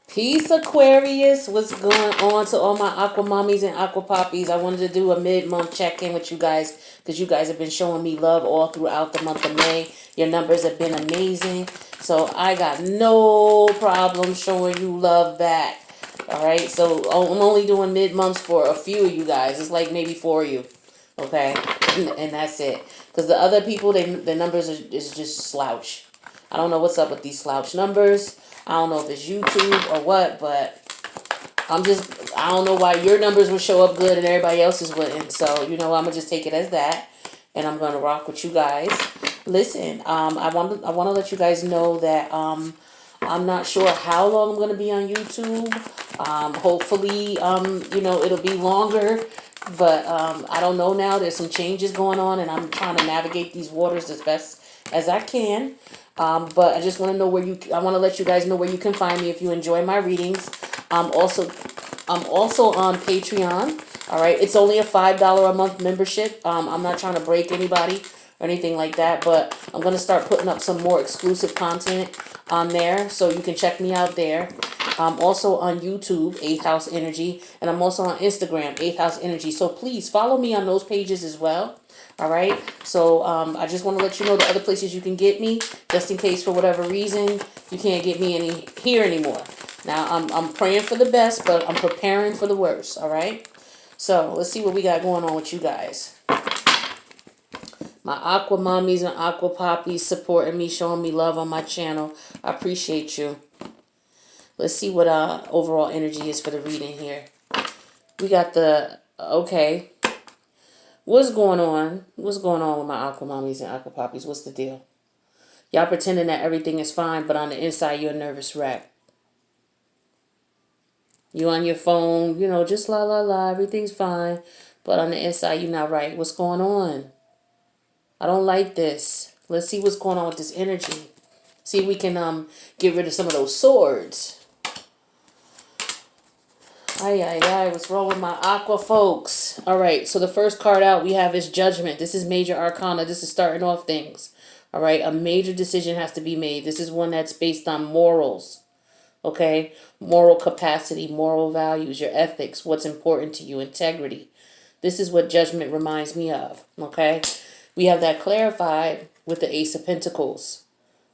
Peace, Aquarius. What's going on to all my aqua mommies and aqua poppies? I wanted to do a mid-month check-in with you guys because you guys have been showing me love all throughout the month of May. Your numbers have been amazing. So I got no problem showing you love back. All right. So I'm only doing mid-months for a few of you guys. It's like maybe 4 of you. Okay. And that's it. Because the other people, their numbers is just slouch. I don't know what's up with these slouch numbers. I don't know if it's YouTube or what, but I don't know why your numbers would show up good and everybody else's wouldn't. So, I'm going to just take it as that. And I'm going to rock with you guys. Listen, I want to let you guys know that I'm not sure how long I'm going to be on YouTube. Hopefully, it'll be longer. But I don't know now. There's some changes going on, and I'm trying to navigate these waters as best as I can. But I just want to know I want to let you guys know where you can find me if you enjoy my readings. I'm also on Patreon. All right. It's only a $5 a month membership. I'm not trying to break anybody or anything like that, but I'm going to start putting up some more exclusive content on there. So you can check me out there. I'm also on YouTube, 8th House Energy, and I'm also on Instagram, 8th House Energy. So please follow me on those pages as well. All right. So I just want to let you know the other places you can get me, just in case for whatever reason you can't get me here anymore. Now I'm praying for the best, but I'm preparing for the worst. All right. So let's see what we got going on with you guys. My aqua mommies and aqua poppies supporting me, showing me love on my channel. I appreciate you. Let's see what overall energy is for the reading here. We got okay. What's going on? What's going on with my aqua mommies and aqua poppies? What's the deal? Y'all pretending that everything is fine, but on the inside you're a nervous wreck. You on your phone, just la la la, everything's fine, but on the inside you're not right. What's going on? I don't like this. Let's see what's going on with this energy. See if we can get rid of some of those swords. Ay, what's wrong with my aqua folks? All right, so the first card out we have is Judgment. This is major arcana. This is starting off things. All right, a major decision has to be made. This is one that's based on morals. Okay, moral capacity, moral values, your ethics, what's important to you, integrity. This is what Judgment reminds me of. Okay, we have that clarified with the Ace of Pentacles.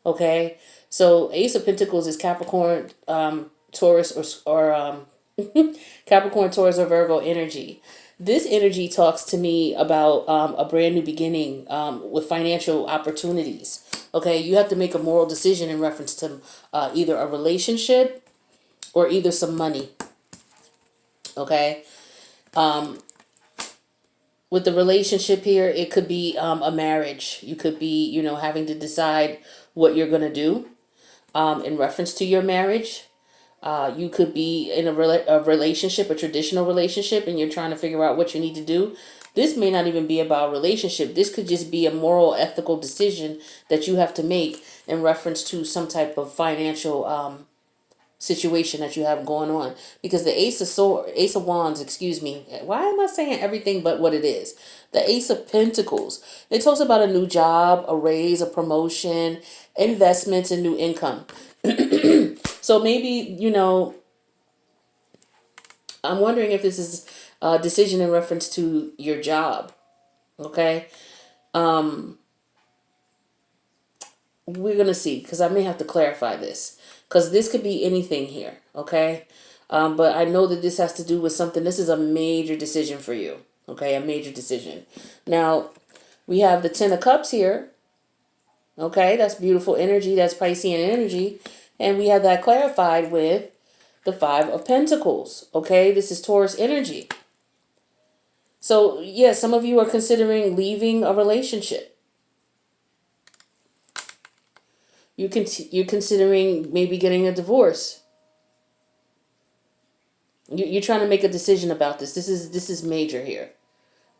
Okay, so Ace of Pentacles is Capricorn, Taurus, or Capricorn, Taurus, or Virgo energy. This energy talks to me about a brand new beginning with financial opportunities. Okay, you have to make a moral decision in reference to either a relationship or either some money. Okay, with the relationship here, it could be a marriage. You could be, having to decide what you're going to do in reference to your marriage. You could be in a relationship, a traditional relationship, and you're trying to figure out what you need to do. This may not even be about relationship. This could just be a moral, ethical decision that you have to make in reference to some type of financial situation that you have going on. Because the Ace of Wands, excuse me. Why am I saying everything but what it is? The Ace of Pentacles. It talks about a new job, a raise, a promotion, investments, and new income. So maybe, I'm wondering if this is a decision in reference to your job. Okay. We're going to see, because I may have to clarify this, because this could be anything here. Okay. But I know that this has to do with something. This is a major decision for you. Okay. A major decision. Now we have the 10 of Cups here. Okay. That's beautiful energy. That's Piscean energy. And we have that clarified with the 5 of Pentacles. Okay, this is Taurus energy. So, yeah, some of you are considering leaving a relationship. You're considering maybe getting a divorce. You're trying to make a decision about this. This is major here.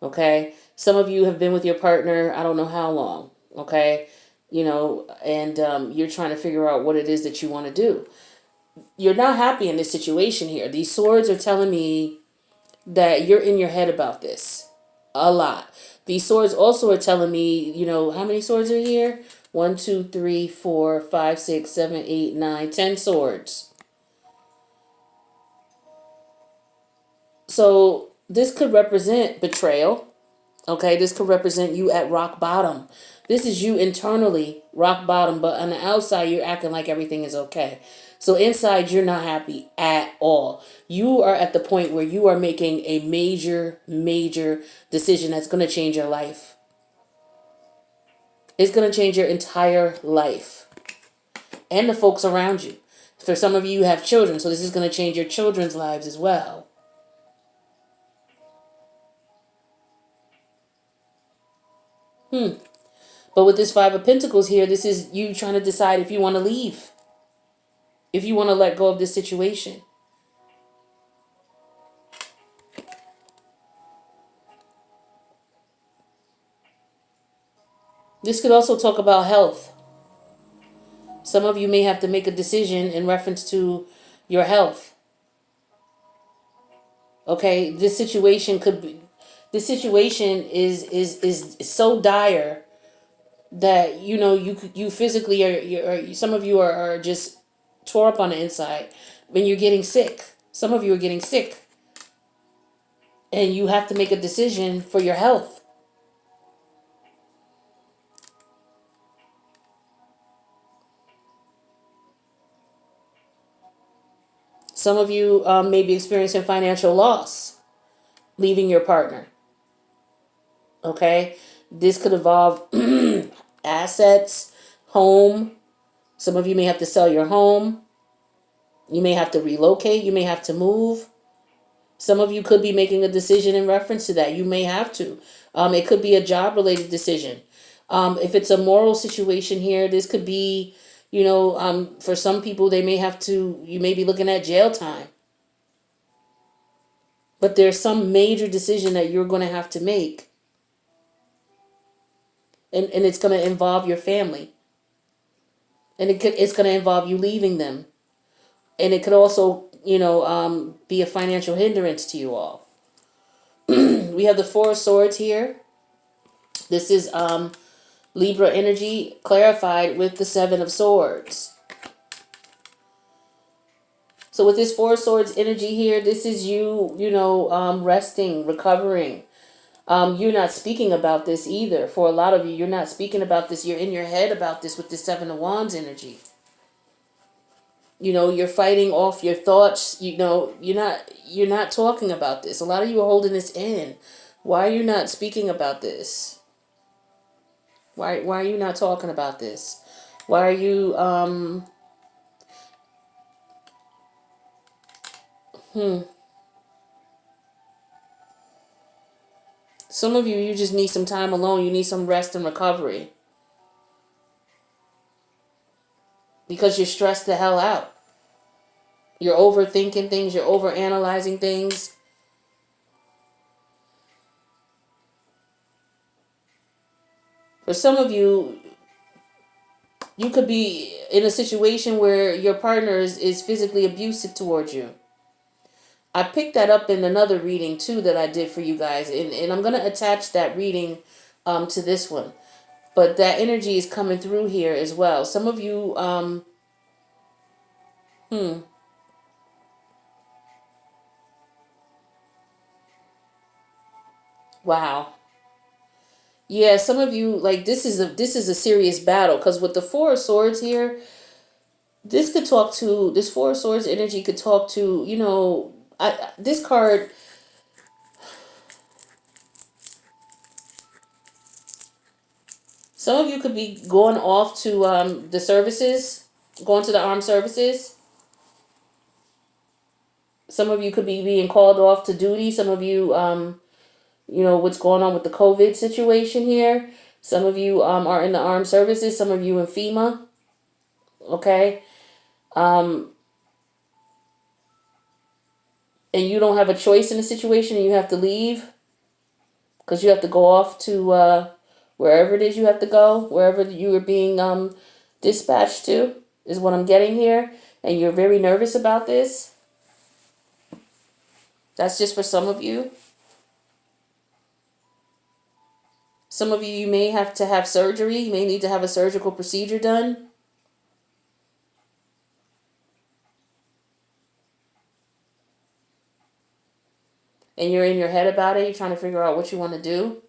Okay, some of you have been with your partner, I don't know how long. Okay, and you're trying to figure out what it is that you want to do. You're not happy in this situation here. These swords are telling me that you're in your head about this a lot. These swords also are telling me, how many swords are here? 1, 2, 3, 4, 5, 6, 7, 8, 9, 10 swords. So this could represent betrayal. Okay, this could represent you at rock bottom. This is you internally, rock bottom, but on the outside, you're acting like everything is okay. So inside, you're not happy at all. You are at the point where you are making a major, major decision that's going to change your life. It's going to change your entire life and the folks around you. For some of you, you have children, so this is going to change your children's lives as well. But with this Five of Pentacles here, this is you trying to decide if you want to leave. If you want to let go of this situation. This could also talk about health. Some of you may have to make a decision in reference to your health. Okay, this situation is so dire that you physically some of you are just tore up on the inside when you're getting sick. Some of you are getting sick and you have to make a decision for your health. Some of you may be experiencing financial loss, leaving your partner. Okay, this could involve assets, home. Some of you may have to sell your home. You may have to relocate. You may have to move. Some of you could be making a decision in reference to that. You may have to. It could be a job-related decision. If it's a moral situation here, this could be, for some people, you may be looking at jail time. But there's some major decision that you're going to have to make. And it's going to involve your family. And it's going to involve you leaving them. And it could also, be a financial hindrance to you all. We have the Four of Swords here. This is Libra energy clarified with the Seven of Swords. So with this Four of Swords energy here, this is you, resting, recovering. You're not speaking about this either. For a lot of you, you're not speaking about this. You're in your head about this with the Seven of Wands energy. You're fighting off your thoughts. You're not talking about this. A lot of you are holding this in. Why are you not speaking about this? Why are you not talking about this? Why are you Some of you just need some time alone. You need some rest and recovery. Because you're stressed the hell out. You're overthinking things. You're overanalyzing things. For some of you, you could be in a situation where your partner is physically abusive towards you. I picked that up in another reading too that I did for you guys. And I'm going to attach that reading to this one. But that energy is coming through here as well. Some of you, wow. Yeah, some of you, like, this is a serious battle. Because with the Four of Swords here, this Four of Swords energy could talk to, this card, some of you could be going off to the services, going to the armed services. Some of you could be being called off to duty. Some of you, what's going on with the COVID situation here. Some of you are in the armed services. Some of you in FEMA. Okay. And you don't have a choice in the situation and you have to leave. Because you have to go off to wherever it is you have to go. Wherever you are being dispatched to is what I'm getting here. And you're very nervous about this. That's just for some of you. Some of you may have to have surgery. You may need to have a surgical procedure done. and you're in your head about it. You're trying to figure out what you want to do.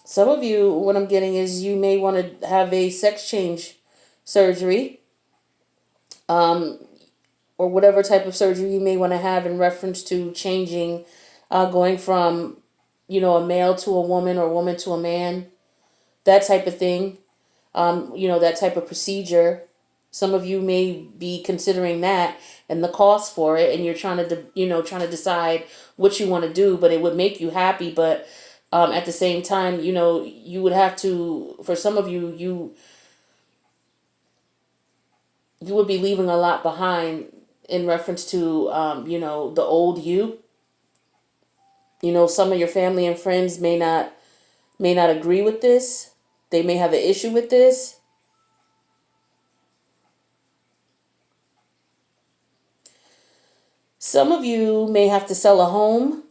Some of you, what I'm getting is you may want to have a sex change surgery, or whatever type of surgery you may want to have in reference to changing, going from, a male to a woman or woman to a man, that type of thing, that type of procedure. Some of you may be considering that and the cost for it, and you're trying to decide what you want to do, but it would make you happy. But at the same time, you would have to, for some of you, you would be leaving a lot behind in reference to, the old you. Some of your family and friends may not agree with this. They may have an issue with this. Some of you may have to sell a home.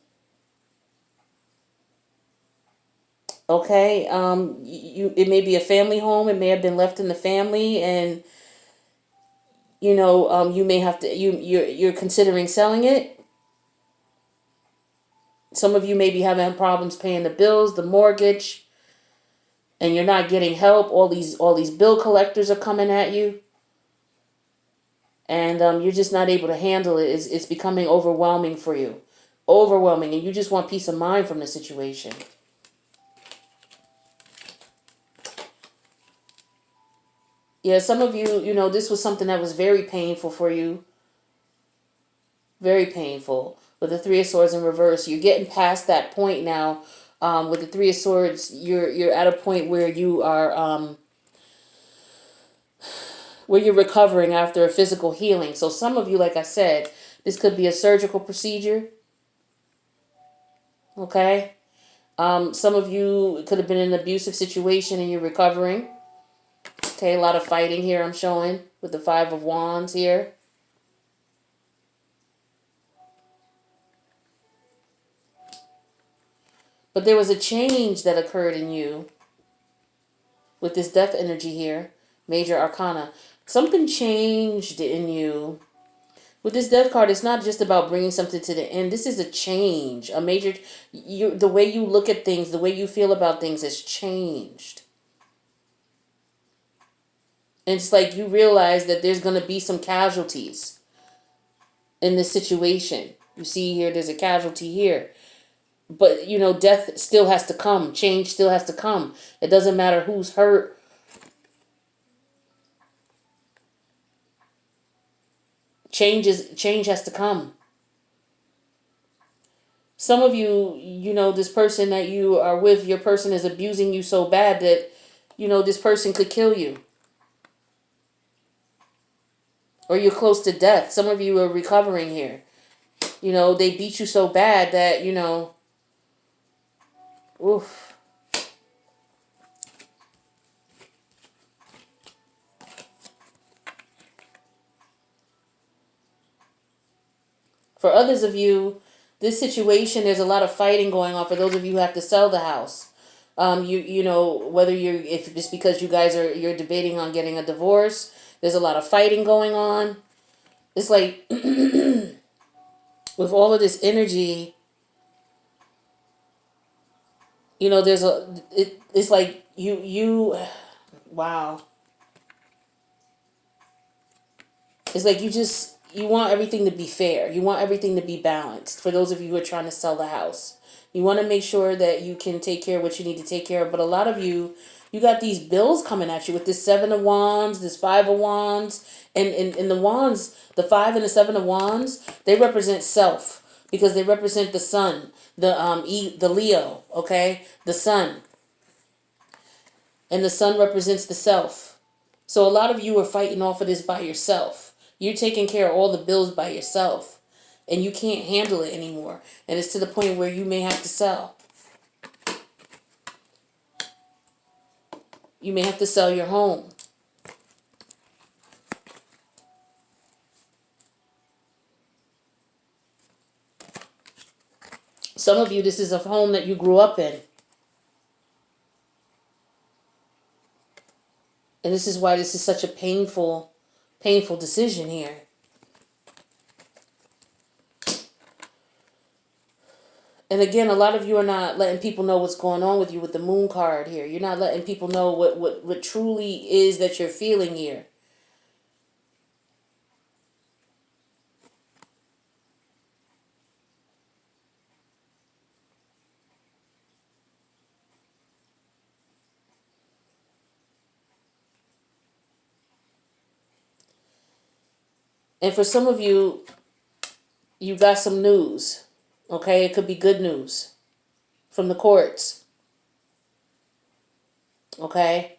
Okay, it may be a family home. It may have been left in the family, and you may have to you're considering selling it. Some of you may be having problems paying the bills, the mortgage, and you're not getting help. All these bill collectors are coming at you, and you're just not able to handle it. It's becoming overwhelming for you, overwhelming, and you just want peace of mind from the situation. Yeah, some of you, this was something that was very painful for you. Very painful. With the Three of Swords in reverse, you're getting past that point now. With the Three of Swords, you're at a point where you are where you're recovering after a physical healing. So some of you, like I said, this could be a surgical procedure. Okay. Some of you, it could have been an abusive situation and you're recovering. Okay, a lot of fighting here I'm showing with the Five of Wands here. But there was a change that occurred in you with this death energy here, major arcana. Something changed in you. With this death card, it's not just about bringing something to the end. This is a change, a major, the way you look at things, the way you feel about things has changed. And it's like you realize that there's going to be some casualties in this situation. You see here, there's a casualty here. But, death still has to come. Change still has to come. It doesn't matter who's hurt. Change has to come. Some of you, this person that you are with, your person is abusing you so bad that, this person could kill you. Or you're close to death. Some of you are recovering here. They beat you so bad that, oof. For others of you, this situation, there's a lot of fighting going on. For those of you who have to sell the house, whether if it's because you're debating on getting a divorce, there's a lot of fighting going on. It's like with all of this energy, it's like wow. It's like you want everything to be fair. You want everything to be balanced. For those of you who are trying to sell the house, you want to make sure that you can take care of what you need to take care of. But a lot of you got these bills coming at you with this Seven of Wands, this Five of Wands, and the Wands, the Five and the Seven of Wands, they represent self because they represent the sun, the Leo, okay, the sun, and the sun represents the self. So a lot of you are fighting off of this by yourself. You're taking care of all the bills by yourself, and you can't handle it anymore. And it's to the point where you may have to sell. You may have to sell your home. Some of you, this is a home that you grew up in. And this is why this is such a painful decision here. And again, a lot of you are not letting people know what's going on with you with the moon card here. You're not letting people know what truly is that you're feeling here. And for some of you, you got some news. Okay, it could be good news from the courts. Okay?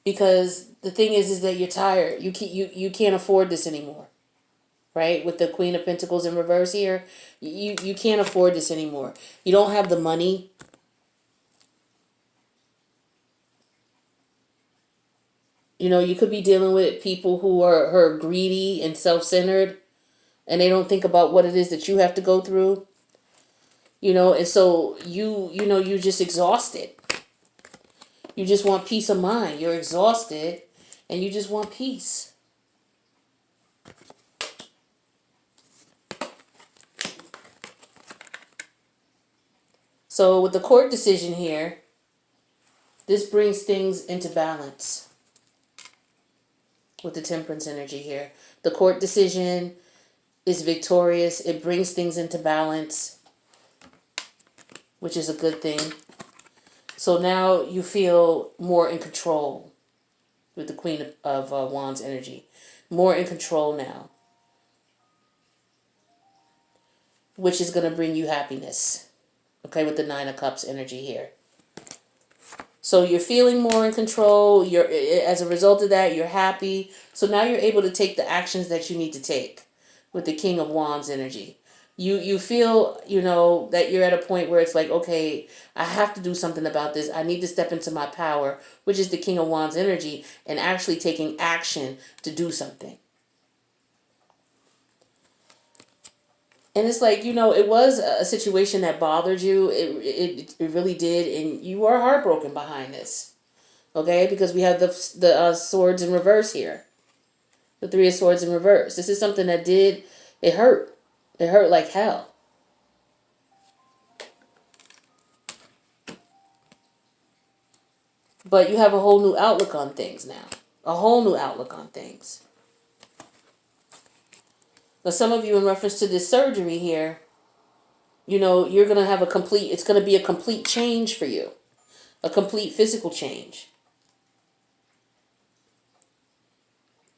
Because the thing is that you're tired. You can't afford this anymore. Right? With the Queen of Pentacles in reverse here, you can't afford this anymore. You don't have the money. You know, you could be dealing with people who are greedy and self-centered, and they don't think about what it is that you have to go through. You know, and so you're just exhausted. You just want peace of mind. You're exhausted and you just want peace. So with the court decision here, this brings things into balance with the Temperance energy here. The court decision is victorious. It brings things into balance, which is a good thing. So now you feel more in control with the Queen of Wands energy. More in control now, which is going to bring you happiness. Okay, with the Nine of Cups energy here. So you're feeling more in control. As a result of that, you're happy. So now you're able to take the actions that you need to take with the King of Wands energy. You feel, that you're at a point where it's like, okay, I have to do something about this. I need to step into my power, which is the King of Wands energy, and actually taking action to do something. And it's like, it was a situation that bothered you. It really did. And you are heartbroken behind this. Okay? Because we have the swords in reverse here. The Three of Swords in reverse. This is something that it hurt. It hurt like hell. But you have a whole new outlook on things now. A whole new outlook on things. Now, some of you, in reference to this surgery here, you're going to have it's going to be a complete change for you. A complete physical change.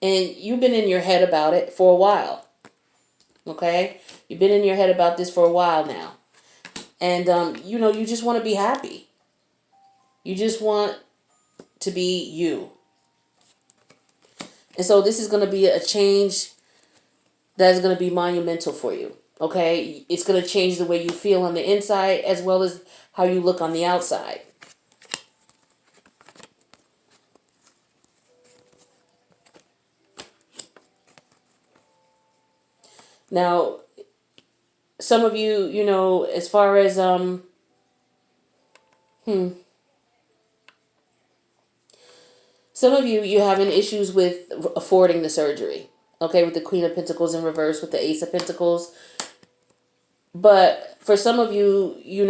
And you've been in your head about it for a while. Okay? You've been in your head about this for a while now. And, you just want to be happy. You just want to be you. And so this is going to be a change that is going to be monumental for you. Okay? It's going to change the way you feel on the inside as well as how you look on the outside. Now, some of you, as far as, some of you having issues with affording the surgery. Okay, with the Queen of Pentacles in reverse, with the Ace of Pentacles. But for some of you, you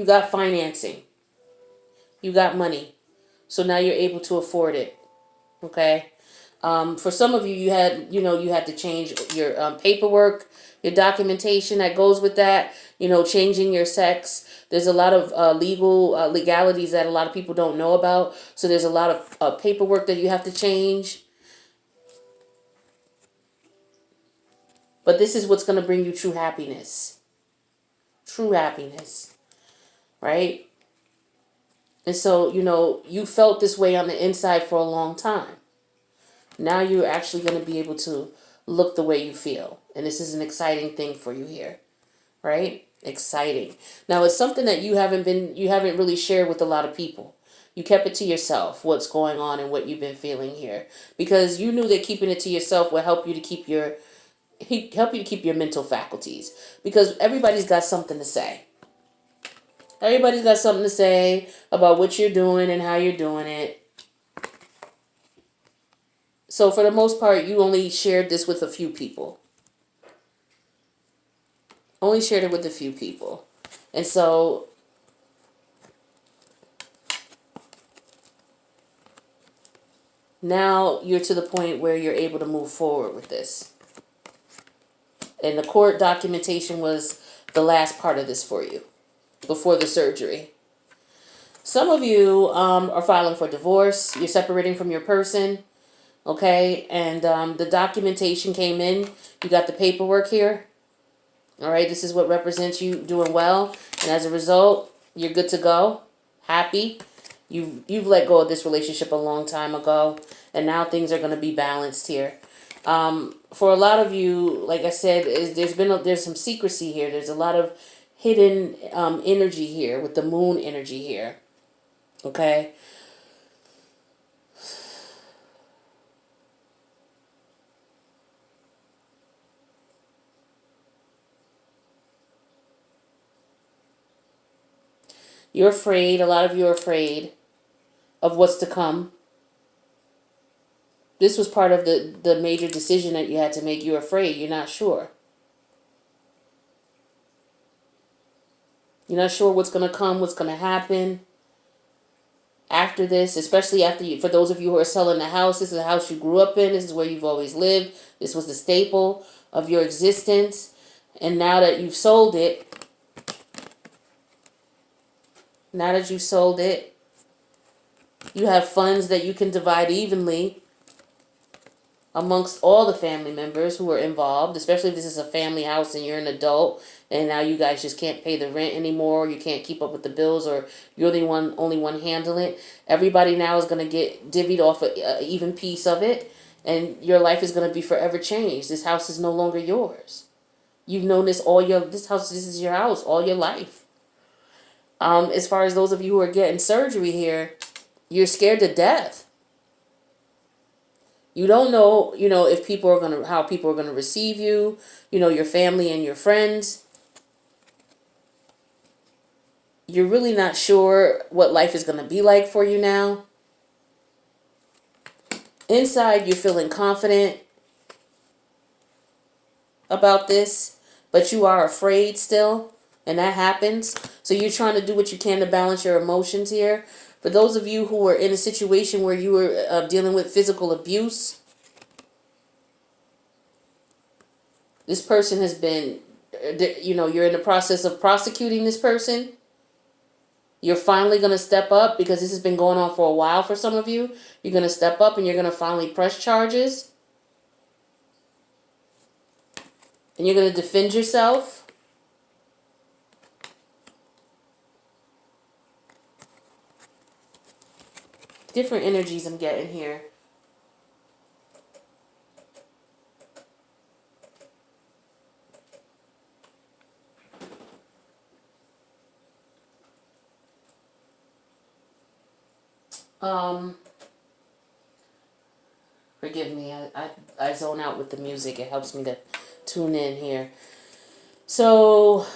got financing. You got money. So now you're able to afford it. Okay. For some of you, you had to change your paperwork, your documentation that goes with that, changing your sex. There's a lot of legalities that a lot of people don't know about. So there's a lot of paperwork that you have to change. But this is what's going to bring you true happiness. True happiness. Right? And so, you felt this way on the inside for a long time. Now you're actually going to be able to look the way you feel. And this is an exciting thing for you here. Right? Exciting. Now, it's something that you haven't really shared with a lot of people. You kept it to yourself, what's going on and what you've been feeling here. Because you knew that keeping it to yourself would help you to keep your mental faculties. Because everybody's got something to say. Everybody's got something to say about what you're doing and how you're doing it. So for the most part, you only shared this with a few people. Only shared it with a few people. And so now you're to the point where you're able to move forward with this. And the court documentation was the last part of this for you before the surgery. Some of you are filing for divorce. You're separating from your person. Okay. And the documentation came in. You got the paperwork here. All right. This is what represents you doing well. And as a result, you're good to go. Happy. You've let go of this relationship a long time ago. And now things are going to be balanced here. For a lot of you, like I said, there's some secrecy here. There's a lot of hidden energy here with the moon energy here. Okay. You're afraid. A lot of you are afraid of what's to come. This was part of the major decision that you had to make. You're afraid. You're not sure. You're not sure what's going to come, what's going to happen after this, especially after you, for those of you who are selling the house. This is the house you grew up in. This is where you've always lived. This was the staple of your existence. And now that you've sold it, you have funds that you can divide evenly amongst all the family members who are involved, especially if this is a family house and you're an adult and now you guys just can't pay the rent anymore, or you can't keep up with the bills, or you're the only one handling it. Everybody now is going to get divvied off an even piece of it, and your life is going to be forever changed. This house is no longer yours. You've known this this is your house all your life. As far as those of you who are getting surgery here, you're scared to death. You don't know, if how people are gonna receive you, your family and your friends. You're really not sure what life is gonna be like for you now. Inside, you're feeling confident about this, but you are afraid still, and that happens. So you're trying to do what you can to balance your emotions here. For those of you who are in a situation where you were dealing with physical abuse, this person has been, you're in the process of prosecuting this person. You're finally going to step up because this has been going on for a while for some of you. You're going to step up and you're going to finally press charges. And you're going to defend yourself. Different energies I'm getting here. Forgive me, I zone out with the music. It helps me to tune in here. So,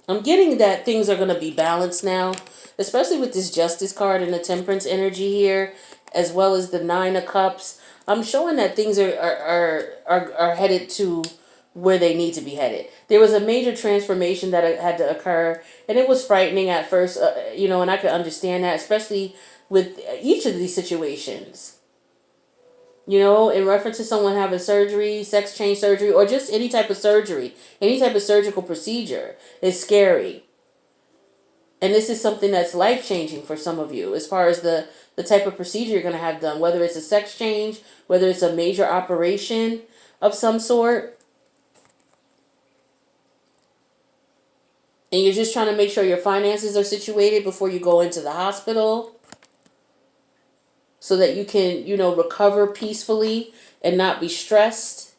I'm getting that things are going to be balanced now, especially with this Justice card and the Temperance energy here, as well as the Nine of Cups. I'm showing that things are headed to where they need to be headed. There was a major transformation that had to occur, and it was frightening at first, and I could understand that, especially with each of these situations. In reference to someone having surgery, sex change surgery, or just any type of surgery, any type of surgical procedure is scary. And this is something that's life-changing for some of you as far as the type of procedure you're going to have done, whether it's a sex change, whether it's a major operation of some sort. And you're just trying to make sure your finances are situated before you go into the hospital, so that you can, recover peacefully and not be stressed.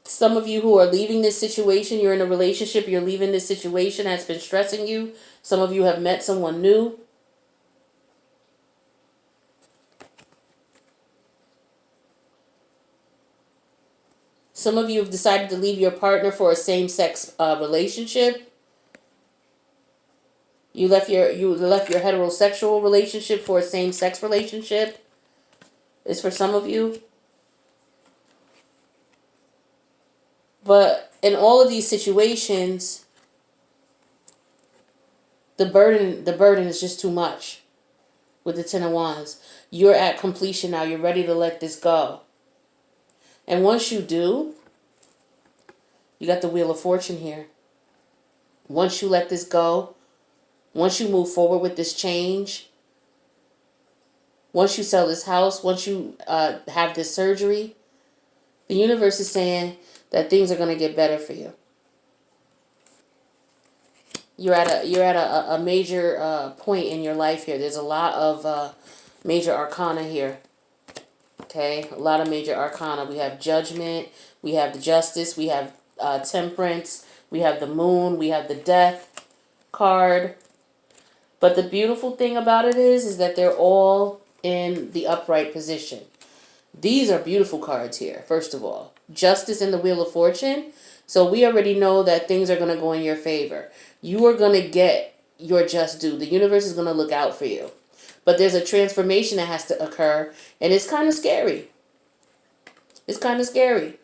Some of you who are leaving this situation, you're in a relationship, you're leaving this situation that's been stressing you. Some of you have met someone new. Some of you have decided to leave your partner for a same-sex relationship. You left your heterosexual relationship for a same-sex relationship. It's for some of you. But in all of these situations, the burden is just too much with the Ten of Wands. You're at completion now. You're ready to let this go. And once you do, you got the Wheel of Fortune here. Once you let this go, once you move forward with this change, once you sell this house, once you have this surgery, the universe is saying that things are going to get better for you. You're at a major point in your life here. There's a lot of major arcana here. Okay, a lot of major arcana. We have Judgment, we have the Justice, we have Temperance, we have the Moon, we have the Death card. But the beautiful thing about it is that they're all in the upright position. These are beautiful cards here, first of all. Justice and the Wheel of Fortune. So we already know that things are going to go in your favor. You are going to get your just due. The universe is going to look out for you. But there's a transformation that has to occur, and it's kind of scary. It's kind of scary.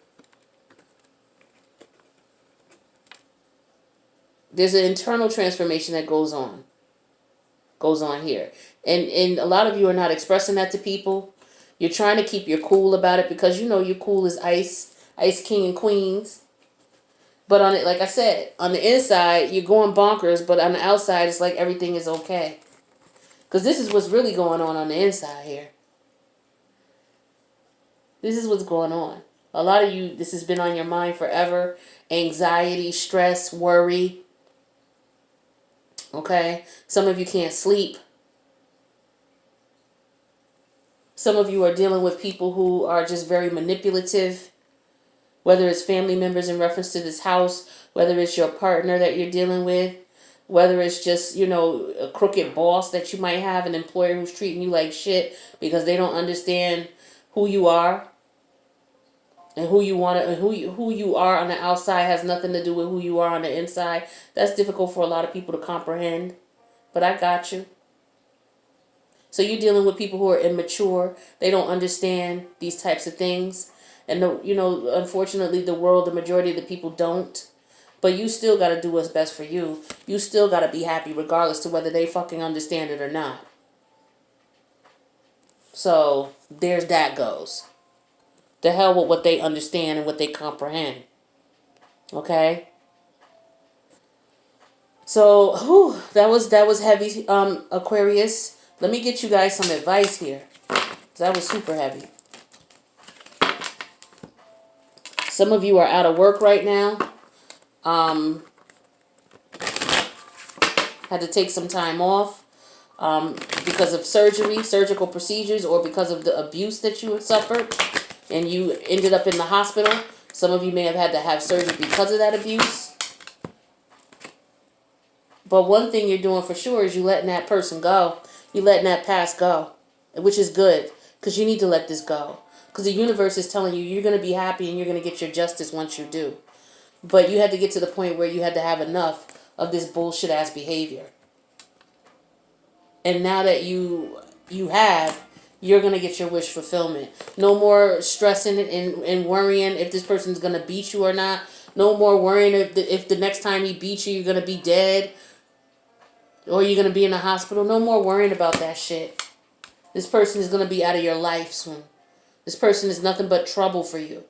There's an internal transformation that goes on here. And a lot of you are not expressing that to people. You're trying to keep your cool about it because you know your cool is ice king and queens. But on it, like I said, on the inside, you're going bonkers, but on the outside, it's like everything is okay. Because this is what's really going on the inside here. This is what's going on. A lot of you, this has been on your mind forever. Anxiety, stress, worry. Okay? Some of you can't sleep. Some of you are dealing with people who are just very manipulative. Whether it's family members in reference to this house, whether it's your partner that you're dealing with, whether it's just, you know, a crooked boss that you might have, an employer who's treating you like shit because they don't understand who you are and who you want to, and who you are on the outside has nothing to do with who you are on the inside. That's difficult for a lot of people to comprehend, but I got you. So you're dealing with people who are immature. They don't understand these types of things. And, unfortunately, the majority of the people don't. But you still got to do what's best for you. You still got to be happy regardless to whether they fucking understand it or not. So there's that goes. The hell with what they understand and what they comprehend. Okay? So, that was heavy, Aquarius. Let me get you guys some advice here. That was super heavy. Some of you are out of work right now. Had to take some time off because of surgical procedures, or because of the abuse that you had suffered and you ended up in the hospital. Some of you may have had to have surgery because of that abuse. But one thing you're doing for sure is you letting that person go. You letting that past go, which is good because you need to let this go. Because the universe is telling you you're going to be happy and you're going to get your justice once you do. But you had to get to the point where you had to have enough of this bullshit ass behavior. And now that you have, you're going to get your wish fulfillment. No more stressing and worrying if this person's going to beat you or not. No more worrying if the next time he beats you, you're going to be dead. Or you're going to be in the hospital. No more worrying about that shit. This person is going to be out of your life soon. This person is nothing but trouble for you.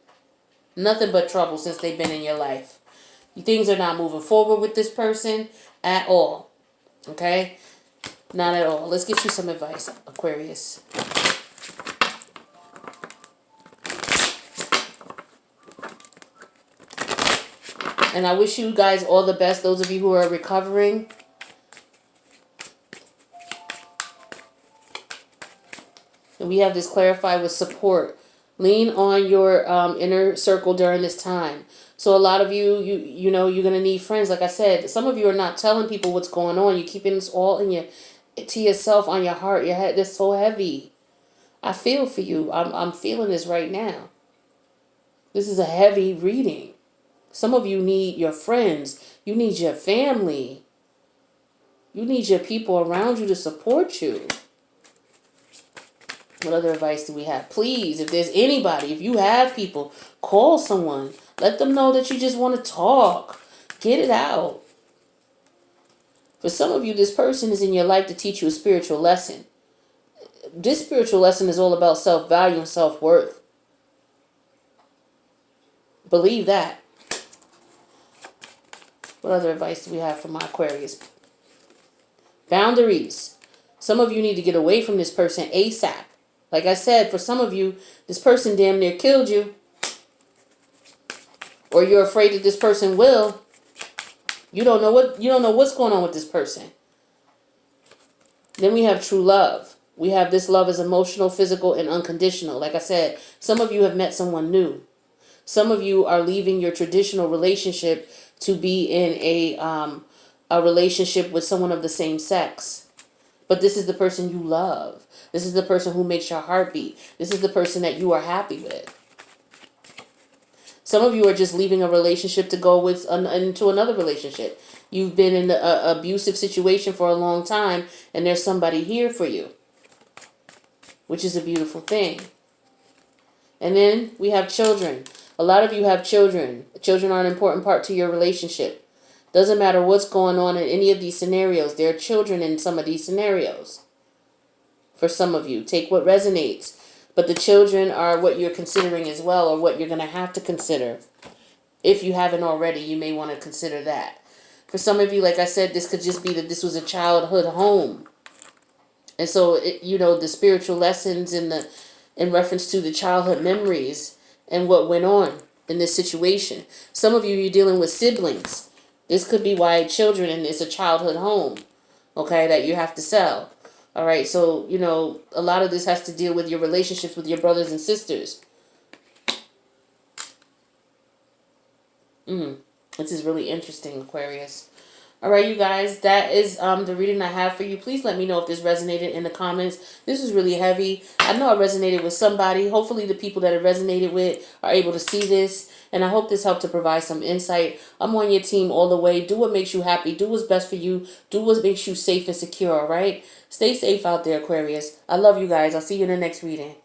Nothing but trouble since they've been in your life. Things are not moving forward with this person at all. Okay? Not at all. Let's get you some advice, Aquarius. And I wish you guys all the best, those of you who are recovering. And we have this clarified with support. Lean on your inner circle during this time. So a lot of you know, you're going to need friends. Like I said, some of you are not telling people what's going on. You're keeping this all to yourself, on your heart, your head. It's so heavy. I feel for you. I'm feeling this right now. This is a heavy reading. Some of you need your friends. You need your family. You need your people around you to support you. What other advice do we have? Please, if there's anybody, if you have people, call someone. Let them know that you just want to talk. Get it out. For some of you, this person is in your life to teach you a spiritual lesson. This spiritual lesson is all about self-value and self-worth. Believe that. What other advice do we have for my Aquarius? Boundaries. Some of you need to get away from this person ASAP. Like I said, for some of you, this person damn near killed you. Or you're afraid that this person will. You don't know what's going on with this person. Then we have true love. We have this love is emotional, physical, and unconditional. Like I said, some of you have met someone new. Some of you are leaving your traditional relationship to be in a relationship with someone of the same sex. But this is the person you love. This is the person who makes your heart beat. This is the person that you are happy with. Some of you are just leaving a relationship to go into another relationship. You've been in an abusive situation for a long time, and there's somebody here for you, which is a beautiful thing. And then we have children. A lot of you have children. Children are an important part to your relationship. Doesn't matter what's going on in any of these scenarios. There are children in some of these scenarios. For some of you, take what resonates. But the children are what you're considering as well, or what you're going to have to consider. If you haven't already, you may want to consider that. For some of you, like I said, this could just be that this was a childhood home. And so, the spiritual lessons in reference to the childhood memories and what went on in this situation. Some of you, you're dealing with siblings. This could be why children, and it's a childhood home, okay, that you have to sell. All right, so, a lot of this has to deal with your relationships with your brothers and sisters. This is really interesting, Aquarius. All right, you guys, that is the reading I have for you. Please let me know if this resonated in the comments. This is really heavy. I know it resonated with somebody. Hopefully the people that it resonated with are able to see this. And I hope this helped to provide some insight. I'm on your team all the way. Do what makes you happy. Do what's best for you. Do what makes you safe and secure, all right? Stay safe out there, Aquarius. I love you guys. I'll see you in the next reading.